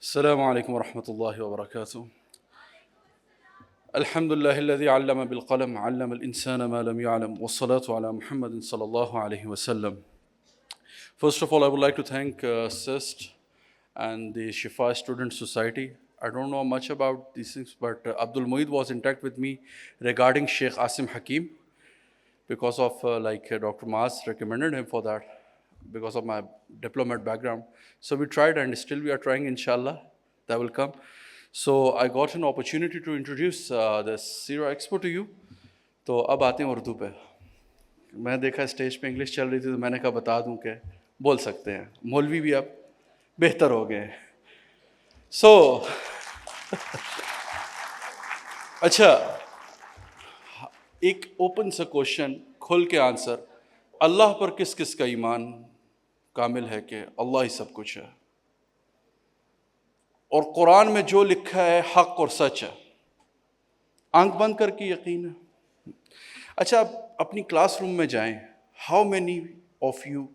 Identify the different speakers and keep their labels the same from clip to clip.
Speaker 1: السلام عليكم ورحمة الله وبركاته. الحمد لله الذي علم بالقلم علم الإنسان ما لم يعلم والصلاة على محمد صلى الله عليه وسلم. First of all, I would like to thank SIST and the Shifa Student Society. I don't know much about these things, but Abdul Mueed was in touch with me regarding Sheikh Asim Hakim because of Dr. Maas recommended him for that because of my diplomat background. So we tried and still we are trying, inshallah, that will come. So I got an opportunity to introduce the Sira Expo to you. تو اب آتے ہیں اردو پہ. میں دیکھا stage پہ English چل رہی تھی تو میں نے کہا بتا دوں کہ بول سکتے ہیں. مولوی بھی اب بہتر ہو گئے. سو اچھا, ایک اوپن سا کوشچن, کھول کے آنسر. اللہ پر کس کس کا ایمان کامل ہے کہ اللہ ہی سب کچھ ہے, اور قرآن میں جو لکھا ہے حق اور سچ ہے, آنکھ بند کر کے یقین ہے؟ اچھا, آپ اپنی کلاس روم میں جائیں. How many of you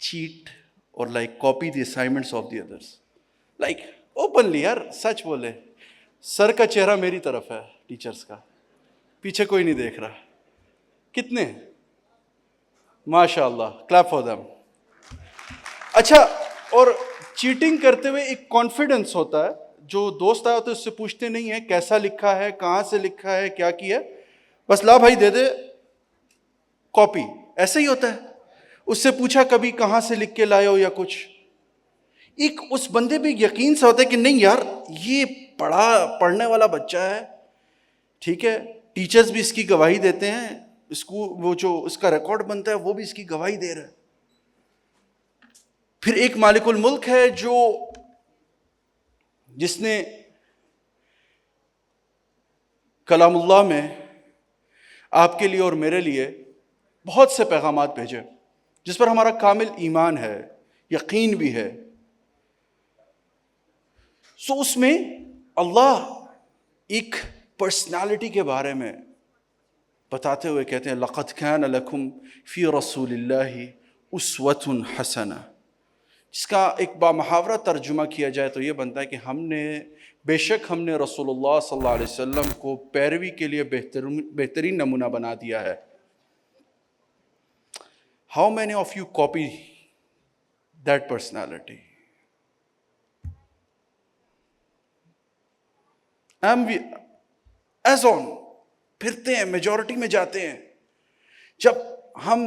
Speaker 1: cheat اور copy the assignments of the others? Openly یار, سچ بولے. سر کا چہرہ میری طرف ہے, ٹیچرس کا, پیچھے کوئی نہیں دیکھ رہا. کتنے؟ ماشاء اللہ, کلیپ فار دیم. اچھا, اور چیٹنگ کرتے ہوئے ایک کانفیڈنس ہوتا ہے. جو دوست آئے ہوتے ہیں اس سے پوچھتے نہیں ہیں کیسا لکھا ہے, کہاں سے لکھا ہے, کیا کیا, بس لا بھائی دے دے کاپی. ایسا ہی ہوتا ہے. اس سے پوچھا کبھی کہاں سے لکھ کے لائے ہو یا کچھ؟ ایک اس بندے پہ یقین سا ہوتا ہے کہ نہیں یار یہ پڑھنے والا بچہ ہے, ٹھیک ہے, ٹیچرز بھی اس کی گواہی دیتے ہیں, اس کو وہ جو اس کا ریکارڈ بنتا ہے وہ بھی اس کی گواہی دے رہا ہے. پھر ایک مالک الملک ہے جس نے کلام اللہ میں آپ کے لیے اور میرے لیے بہت سے پیغامات بھیجے, جس پر ہمارا کامل ایمان ہے, یقین بھی ہے. سو اس میں اللہ ایک پرسنالٹی کے بارے میں بتاتے ہوئے کہتے ہیں لَقَدْ كَانَ لَكُمْ فِي رَسُولِ اللَّهِ أُسْوَةٌ حَسَنَةٌ, جس کا ایک بامحاورہ ترجمہ کیا جائے تو یہ بنتا ہے کہ بے شک ہم نے رسول اللہ صلی اللہ علیہ وسلم کو پیروی کے لیے بہترین نمونہ بنا دیا ہے. How many of you copy that personality? As on پھرتے ہیں, میجورٹی میں جاتے ہیں. جب ہم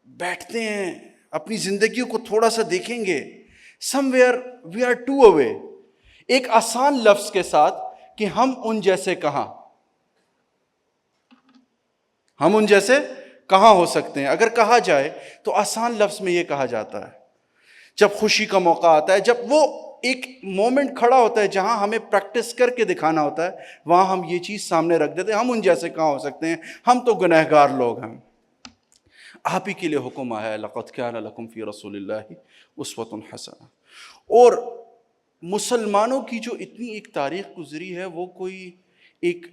Speaker 1: بیٹھتے ہیں اپنی زندگیوں کو تھوڑا سا دیکھیں گے, سم ویئر وی آر ٹو اوے, ایک آسان لفظ کے ساتھ کہ ہم ان جیسے کہاں ہو سکتے ہیں. اگر کہا جائے تو آسان لفظ میں یہ کہا جاتا ہے, جب خوشی کا موقع آتا ہے, جب وہ ایک مومنٹ کھڑا ہوتا ہے جہاں ہمیں پریکٹس کر کے دکھانا ہوتا ہے, وہاں ہم یہ چیز سامنے رکھ دیتے ہیں, ہم ان جیسے کہاں ہو سکتے ہیں, ہم تو گنہگار لوگ ہیں. آپ ہی کے لیے حکم آیا ہے لَقَدْ كَانَ لَكُمْ فِي رَسُولِ اللَّهِ أُسْوَةٌ حَسَنَةٌ. اور مسلمانوں کی جو اتنی ایک تاریخ گزری ہے, وہ کوئی ایک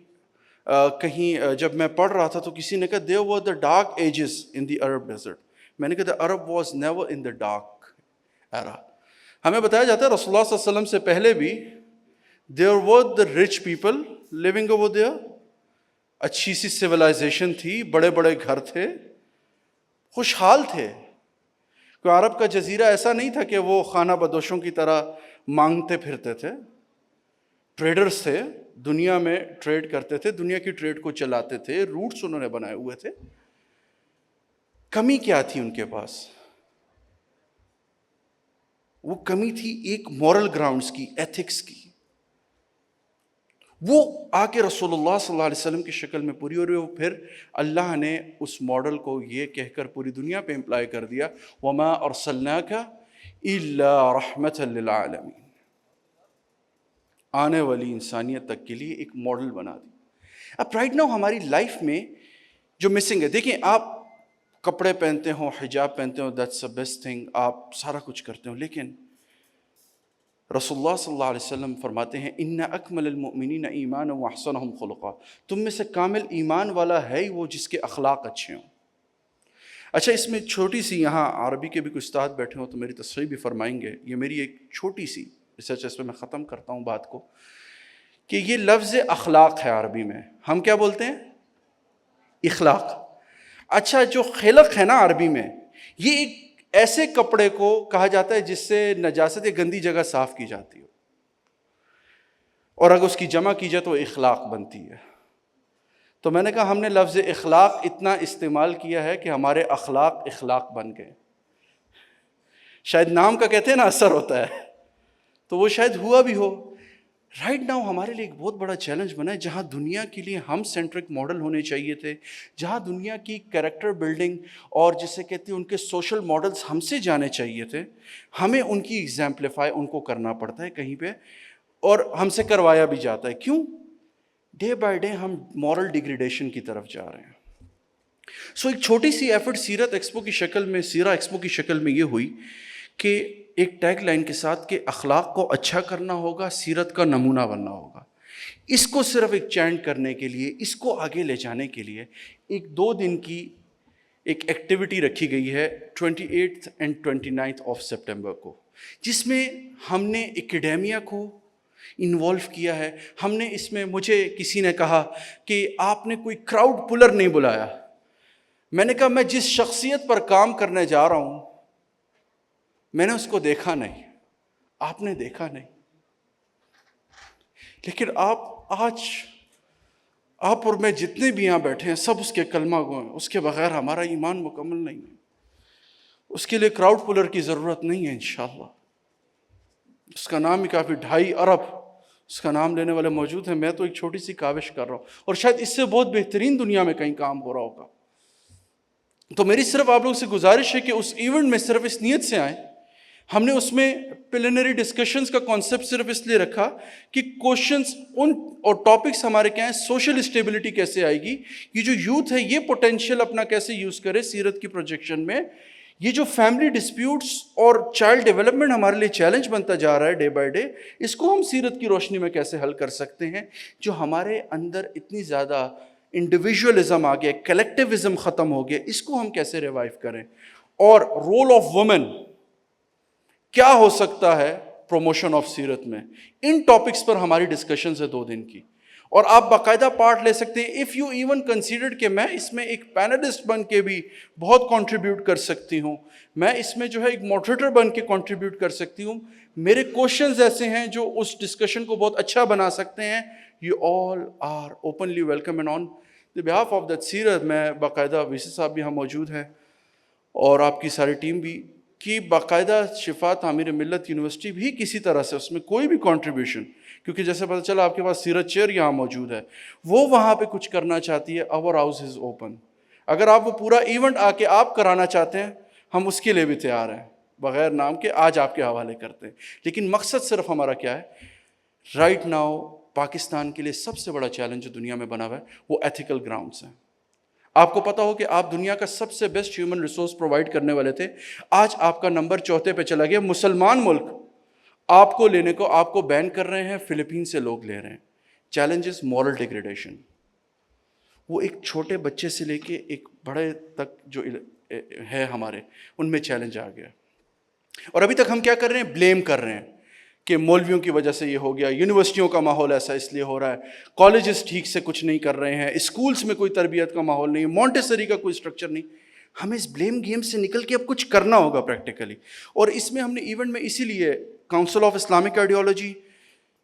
Speaker 1: کہیں جب میں پڑھ رہا تھا تو کسی نے کہا there were the dark ages in the Arab desert. میں نے کہا the Arab was never in the dark era. ہمیں بتایا جاتا ہے رسول اللہ صلی اللہ علیہ وسلم سے پہلے بھی there were the rich people living over there. اچھی سی سویلائزیشن تھی, بڑے بڑے گھر تھے, خوشحال تھے. کوئی عرب کا جزیرہ ایسا نہیں تھا کہ وہ خانہ بدوشوں کی طرح مانگتے پھرتے تھے. ٹریڈرز تھے, دنیا میں ٹریڈ کرتے تھے, دنیا کی ٹریڈ کو چلاتے تھے, روٹس انہوں نے بنائے ہوئے تھے. کمی کیا تھی ان کے پاس؟ وہ کمی تھی ایک مورل گراؤنڈز کی, ایتھکس کی. وہ آ کے رسول اللہ صلی اللہ علیہ وسلم کی شکل میں پوری, اور وہ پھر اللہ نے اس ماڈل کو یہ کہہ کر پوری دنیا پہ امپلائی کر دیا وَمَا أَرْسَلْنَاكَ إِلَّا رَحْمَةً لِّلْعَالَمِينَ. آنے والی انسانیت تک کے لیے ایک ماڈل بنا دی. اب رائٹ ناؤ ہماری لائف میں جو مسنگ ہے, دیکھیں آپ کپڑے پہنتے ہوں, حجاب پہنتے ہوں, دیٹس the بیسٹ تھنگ, آپ سارا کچھ کرتے ہوں, لیکن رسول اللہ صلی اللہ علیہ وسلم فرماتے ہیں ان اکمل المؤمنین ایمانا واحسنہم خلقا, تم میں سے کامل ایمان والا ہے ہی وہ جس کے اخلاق اچھے ہوں. اچھا, اس میں چھوٹی سی, یہاں عربی کے بھی کچھ استاد بیٹھے ہوں تو میری تصحیح بھی فرمائیں گے, یہ میری ایک چھوٹی سی ریسرچ اس پہ میں ختم کرتا ہوں بات کو، کہ یہ لفظ اخلاق ہے عربی میں، ہم کیا بولتے ہیں؟ اخلاق. اچھا جو خلق ہے نا عربی میں، یہ ایک ایسے کپڑے کو کہا جاتا ہے جس سے نجاست یا گندی جگہ صاف کی جاتی ہو، اور اگر اس کی جمع کی جائے تو اخلاق بنتی ہے. تو میں نے کہا ہم نے لفظ اخلاق اتنا استعمال کیا ہے کہ ہمارے اخلاق اخلاق بن گئے. شاید نام کا کہتے ہیں نا اثر ہوتا ہے، تو وہ شاید ہوا بھی ہو. رائٹ ناؤ ہمارے لیے ایک بہت بڑا چیلنج بنا ہے، جہاں دنیا کے لیے ہم سینٹرک ماڈل ہونے چاہیے تھے، جہاں دنیا کی کریکٹر بلڈنگ اور جسے کہتے ہیں ان کے سوشل ماڈلز ہم سے جانے چاہیے تھے، ہمیں ان کی ایگزامپلیفائی ان کو کرنا پڑتا ہے کہیں پہ، اور ہم سے کروایا بھی جاتا ہے. کیوں؟ ڈے بائی ڈے ہم مورل ڈیگریڈیشن کی طرف جا رہے ہیں. سو ایک چھوٹی سی ایفرٹ سیرت ایکسپو کی شکل میں، سیرہ ایکسپو کی شکل میں یہ ہوئی کہ ایک ٹیگ لائن کے ساتھ کہ اخلاق کو اچھا کرنا ہوگا، سیرت کا نمونہ بننا ہوگا. اس کو صرف ایک چینٹ کرنے کے لیے، اس کو آگے لے جانے کے لیے ایک 2 دن کی ایک ایکٹیویٹی رکھی گئی ہے 28 اور 29 سپٹمبر کو، جس میں ہم نے ایکیڈیمیا کو انوالو کیا ہے. ہم نے اس میں، مجھے کسی نے کہا کہ آپ نے کوئی کراؤڈ پلر نہیں بلایا. میں نے کہا میں جس شخصیت پر کام کرنے جا رہا ہوں میں نے اس کو دیکھا نہیں، آپ نے دیکھا نہیں، لیکن آج آپ اور میں جتنے بھی یہاں بیٹھے ہیں سب اس کے کلمہ گو ہیں. اس کے بغیر ہمارا ایمان مکمل نہیں ہے. اس کے لیے کراؤڈ پلر کی ضرورت نہیں ہے انشاءاللہ. اس کا نام ہی کافی 2.5 ارب اس کا نام لینے والے موجود ہیں. میں تو ایک چھوٹی سی کاوش کر رہا ہوں، اور شاید اس سے بہت بہترین دنیا میں کہیں کام ہو رہا ہوگا. تو میری صرف آپ لوگوں سے گزارش ہے کہ اس ایونٹ میں صرف اس نیت سے آئیں. ہم نے اس میں پلینری ڈسکشنز کا کانسیپٹ صرف اس لیے رکھا کہ کوشچنز ان اور ٹاپکس ہمارے کیا ہیں، سوشل اسٹیبلٹی کیسے آئے گی، یہ جو یوتھ ہے یہ پوٹینشیل اپنا کیسے یوز کرے سیرت کی پروجیکشن میں، یہ جو فیملی ڈسپیوٹس اور چائلڈ ڈیولپمنٹ ہمارے لیے چیلنج بنتا جا رہا ہے ڈے بائی ڈے، اس کو ہم سیرت کی روشنی میں کیسے حل کر سکتے ہیں. جو ہمارے اندر اتنی زیادہ انڈیویژولزم آ گیا، کلیکٹیوزم ختم ہو گیا، اس کو ہم کیسے ریوائیو کریں. اور رول آف وومن کیا ہو سکتا ہے پروموشن آف سیرت میں، ان ٹاپکس پر ہماری ڈسکشنز ہے 2 دن کی. اور آپ باقاعدہ پارٹ لے سکتے ہیں. اف یو ایون کنسیڈرڈ کہ میں اس میں ایک پینلسٹ بن کے بھی بہت کنٹریبیوٹ کر سکتی ہوں، میں اس میں جو ہے ایک ماڈریٹر بن کے کنٹریبیوٹ کر سکتی ہوں، میرے کوشچنز ایسے ہیں جو اس ڈسکشن کو بہت اچھا بنا سکتے ہیں، you all are openly welcome. And on the behalf of that سیرت، میں باقاعدہ وی سی صاحب بھی یہاں موجود ہیں اور آپ کی ساری ٹیم بھی، کہ باقاعدہ شفا تعمیر ملت یونیورسٹی بھی کسی طرح سے اس میں کوئی بھی کنٹریبیوشن، کیونکہ جیسے پتہ چلا آپ کے پاس سیرت چیئر یہاں موجود ہے، وہ وہاں پہ کچھ کرنا چاہتی ہے، آور ہاؤس از اوپن. اگر آپ وہ پورا ایونٹ آ کے آپ کرانا چاہتے ہیں، ہم اس کے لیے بھی تیار ہیں، بغیر نام کے آج آپ کے حوالے کرتے ہیں. لیکن مقصد صرف ہمارا کیا ہے؟ رائٹ ناؤ پاکستان کے لیے سب سے بڑا چیلنج جو دنیا میں بنا ہوا ہے وہ ایتھیکل گراؤنڈس ہیں. آپ کو پتا ہو کہ آپ دنیا کا سب سے بیسٹ ہیومن ریسورس پرووائڈ کرنے والے تھے، آج آپ کا نمبر 4 پہ چلا گیا. مسلمان ملک آپ کو لینے کو آپ کو بین کر رہے ہیں، فلپین سے لوگ لے رہے ہیں. چیلنجز مورل ڈیگریڈیشن، وہ ایک چھوٹے بچے سے لے کے ایک بڑے تک جو ہے ہمارے، ان میں چیلنج آ گیا. اور ابھی تک ہم کیا کر رہے ہیں؟ بلیم کر رہے ہیں کہ مولویوں کی وجہ سے یہ ہو گیا، یونیورسٹیوں کا ماحول ایسا اس لیے ہو رہا ہے، کالجز ٹھیک سے کچھ نہیں کر رہے ہیں، اسکولز میں کوئی تربیت کا ماحول نہیں، مونٹیسری کا کوئی اسٹرکچر نہیں. ہمیں اس بلیم گیم سے نکل کے اب کچھ کرنا ہوگا پریکٹیکلی. اور اس میں ہم نے ایونٹ میں اسی لیے کاؤنسل آف اسلامک آئیڈیالوجی،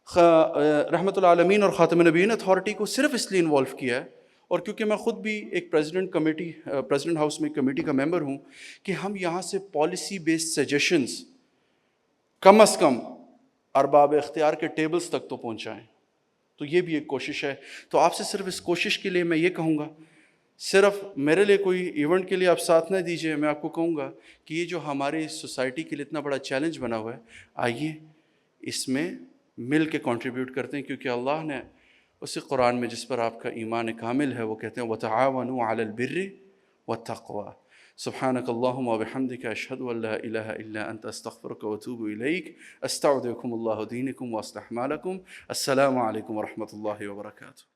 Speaker 1: رحمۃ العالمین اور خاتم النبیین اتھارٹی کو صرف اس لیے انوالو کیا ہے، اور کیونکہ میں خود بھی ایک پریزیڈنٹ ہاؤس میں کمیٹی کا ممبر ہوں، کہ ہم یہاں سے پالیسی بیسڈ سجیشنز کم از کم ارباب اختیار کے ٹیبلز تک تو پہنچائیں. تو یہ بھی ایک کوشش ہے. تو آپ سے صرف اس کوشش کے لیے میں یہ کہوں گا، صرف میرے لیے کوئی ایونٹ کے لیے آپ ساتھ نہ دیجیے، میں آپ کو کہوں گا کہ یہ جو ہماری سوسائٹی کے لیے اتنا بڑا چیلنج بنا ہوا ہے، آئیے اس میں مل کے کنٹریبیوٹ کرتے ہیں. کیونکہ اللہ نے اسی قرآن میں جس پر آپ کا ایمان کامل ہے وہ کہتے ہیں وَتَعَاوَنُوا عَلَى الْبِرِّ وَالتَّقْوَى. سبحانك اللهم وبحمدك أشهد أن لا إله إلا أنت أستغفرك وأتوب إليك. أستودعكم الله دينكم وأصلح مالكم. السلام عليكم ورحمة الله وبركاته.